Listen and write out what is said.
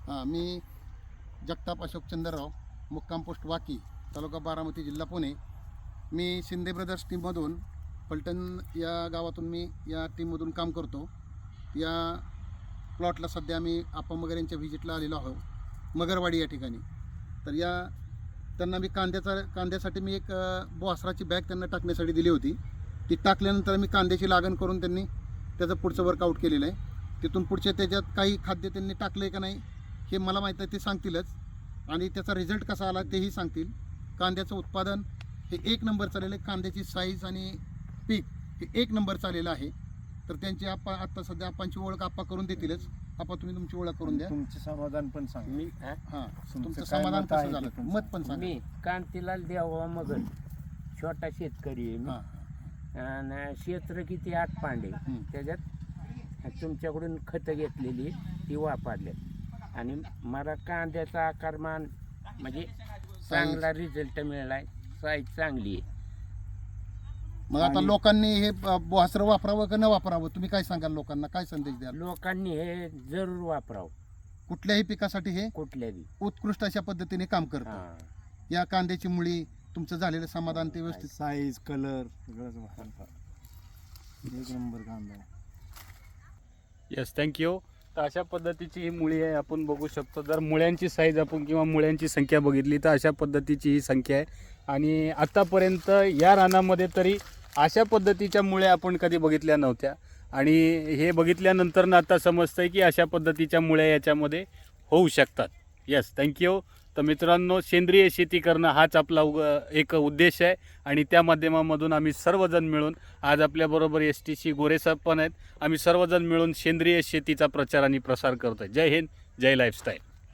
मी जगताप अशोक चंद्रराव, मुक्काम पोस्ट वाकी, तालुका बारामती, जिल्हा पुणे. मी शिंदे ब्रदर्स टीममधून फलटण या गावातून मी या टीममधून काम करतो. या प्लॉटला सध्या मी आप्पा मगर यांच्या व्हिजिटला आलेलो आहोत, मगरवाडी या ठिकाणी. तर त्यांना मी कांद्यासाठी मी एक बोहासराची बॅग त्यांना टाकण्यासाठी दिली होती. ती टाकल्यानंतर मी कांद्याची लागण करून त्यांनी त्याचं पुढचं वर्कआउट केलेलं आहे. तिथून पुढचे त्याच्यात काही खाद्य त्यांनी टाकलं आहे का नाही हे मला माहीत आहे, ते सांगतीलच. आणि त्याचा रिझल्ट कसा आला तेही सांगतील. कांद्याचं उत्पादन हे 1 नंबर चाललेलं आहे. कांद्याची साईज आणि पीक हे 1 नंबर चाललेलं आहे. तर त्यांची आत्ता सध्या आप्पांची ओळख आप्पा करून देतीलच. आप्पा तुम्ही तुमची ओळख करून द्या. तुमचे समाधान पण सांगा. मी हां, तुमचं समाधान कसं झालं मत पण सांगा. मी कांतीलाल देवा मगर, छोटा शेतकरी आहे मी. हां, आणि क्षेत्र किती 8 पांडे. त्याच्यात तुमच्याकडून खतं घेतलेली ती वापरले आणि मला कांद्याचा आकारमान म्हणजे चांगला रिझल्ट मिळालाय. साईज चांगली आहे. मग आता लोकांनी हे बोहासर वापरावं का न वापरावं, तुम्ही काय सांगाल लोकांना, काय संदेश द्याल? लोकांनी हे जरूर वापरावं. कुठल्याही पिकासाठी हे कुठल्याही उत्कृष्ट अशा पद्धतीने काम करतं. या कांद्याची मुळी, तुमचं झालेलं समाधान ते व्यवस्थित. साईज, कलर सगळंच एक नंबर कांदा. Yes, thank you. तर अशा पद्धतीची ही मुळी आहे, आपण बघू शकतो. जर मुळ्यांची साईज आपण किंवा मुळ्यांची संख्या बघितली तर अशा पद्धतीची ही संख्या आहे. आणि आत्तापर्यंत या रानामध्ये तरी अशा पद्धतीच्या मुळ्या आपण कधी बघितल्या नव्हत्या. आणि हे बघितल्यानंतर ना आता समजतं आहे की अशा पद्धतीच्या मुळ्या याच्यामध्ये होऊ शकतात. Yes, thank you. तर मित्रांनो, सेंद्रिय शेती करणं हाच आपला एक उद्देश आहे. आणि त्या माध्यमामधून आम्ही सर्वजण मिळून, आज आपल्याबरोबर STC गोरेसाहेब पण आहेत, आम्ही सर्वजण मिळून सेंद्रिय शेतीचा प्रचार आणि प्रसार करतो आहे. जय हिंद, जय लाईफस्टाईल.